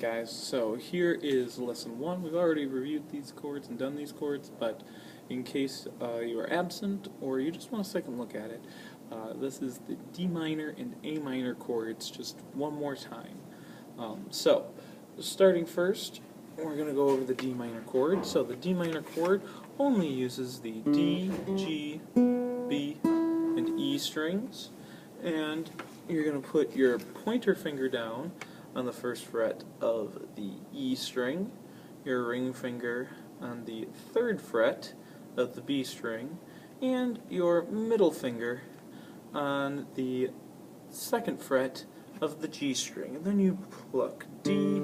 guys, so here is lesson 1. We've already reviewed these chords and done these chords, but in case you are absent or you just want a second look at it, this is the D minor and A minor chords just one more time. So, starting first, we're going to go over the D minor chord. So the D minor chord only uses the D, G, B, and E strings, and you're going to put your pointer finger down on the first fret of the E string, your ring finger on the third fret of the B string, and your middle finger on the second fret of the G string. And then you pluck D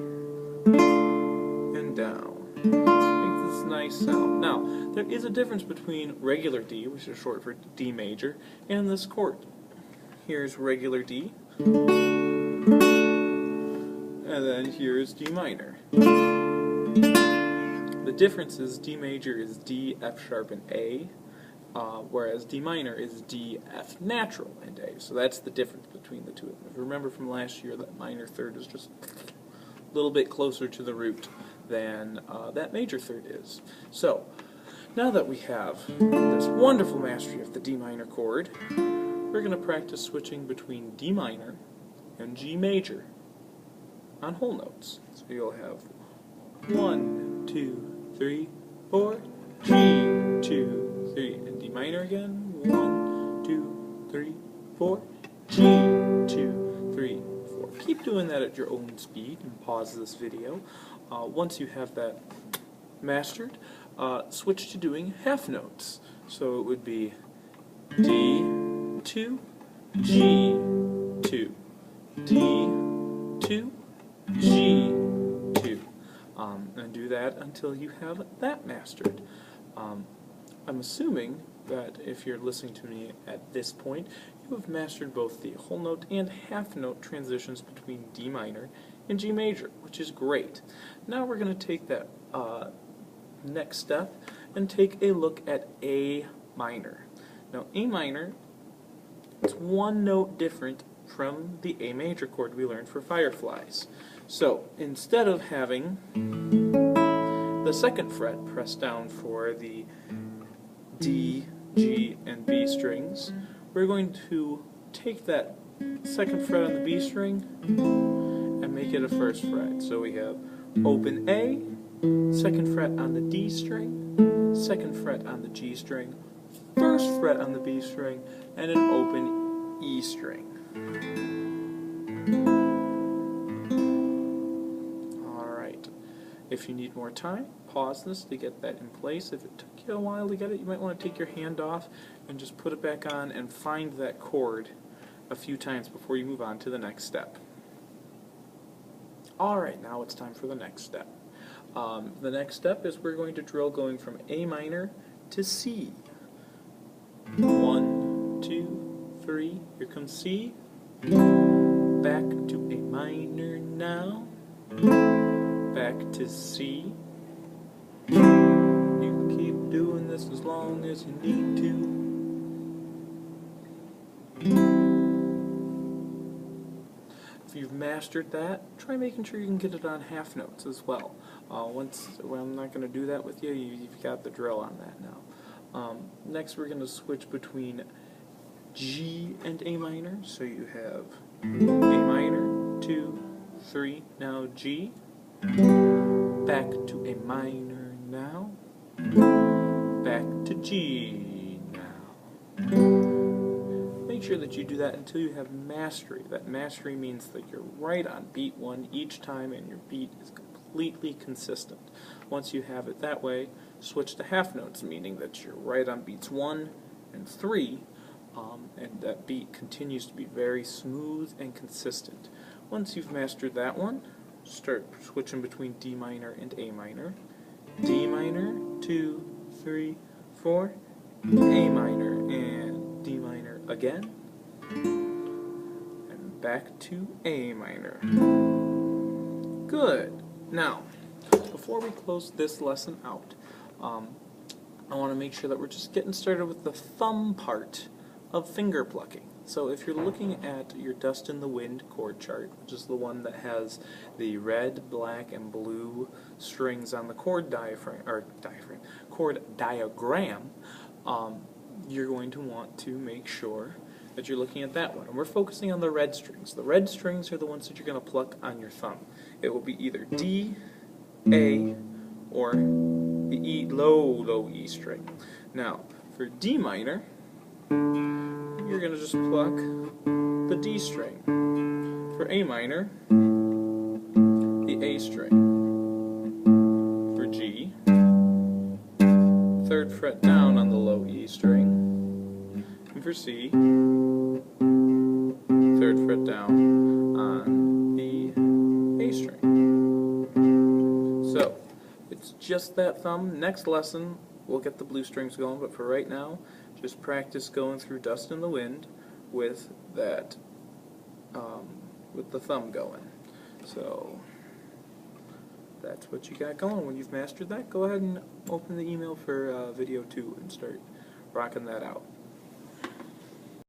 and down. Make this nice sound. Now, there is a difference between regular D, which is short for D major, and this chord. Here's regular D, and then here's D minor. The difference is D major is D, F sharp, and A, whereas D minor is D, F natural, and A. So that's the difference between the two of them. If you remember from last year, that minor third is just a little bit closer to the root than that major third is. So, now that we have this wonderful mastery of the D minor chord, we're going to practice switching between D minor and G major on whole notes. So you'll have 1, 2, 3, 4, G, 2, 3, and D minor again. 1, 2, 3, 4, G, 2, 3, 4. Keep doing that at your own speed and pause this video. Once you have that mastered, switch to doing half notes. So it would be D, 2, G, 2, D, 2, G, 2. And do that until you have that mastered. I'm assuming that if you're listening to me at this point, you have mastered both the whole note and half note transitions between D minor and G major, which is great. Now we're going to take that next step and take a look at A minor. Now A minor, it's one note different from the A major chord we learned for Fireflies. So instead of having the second fret pressed down for the D, G, and B strings, we're going to take that second fret on the B string and make it a first fret. So we have open A, second fret on the D string, second fret on the G string, first fret on the B string, and an open E string. Alright, if you need more time, pause this to get that in place. If it took you a while to get it, you might want to take your hand off and just put it back on and find that chord a few times before you move on to the next step. Alright, now it's time for the next step. The next step is we're going to drill going from A minor to C. 1, 2, 3, here comes C, back to A minor now, back to C. You can keep doing this as long as you need to. If you've mastered that, try making sure you can get it on half notes as well. Well, I'm not going to do that with you, you've got the drill on that now. Next we're going to switch between G and A minor, so you have A minor, 2, 3, now G, back to A minor now, back to G now. Make sure that you do that until you have mastery. That mastery means that you're right on beat 1 each time and your beat is completely consistent. Once you have it that way, switch to half notes, meaning that you're right on beats 1 and 3, and that beat continues to be very smooth and consistent. Once you've mastered that one, start switching between D minor and A minor. D minor, 2, 3, 4, A minor, and D minor again, and back to A minor. Good. Now, before we close this lesson out, I want to make sure that we're just getting started with the thumb part of finger plucking. So if you're looking at your Dust in the Wind chord chart, which is the one that has the red, black, and blue strings on the chord diagram, you're going to want to make sure that you're looking at that one. And we're focusing on the red strings. The red strings are the ones that you're going to pluck on your thumb. It will be either D, A, or the E, low E string. Now, for D minor, you're going to just pluck the D string. For A minor, the A string. For G, 3rd fret down on the low E string. And for C, 3rd fret down on the A string. So, it's just that thumb. Next lesson, we'll get the blue strings going, but for right now, just practice going through Dust in the Wind with that, with the thumb going. So that's what you got going. When you've mastered that, go ahead and open the email for video 2 and start rocking that out.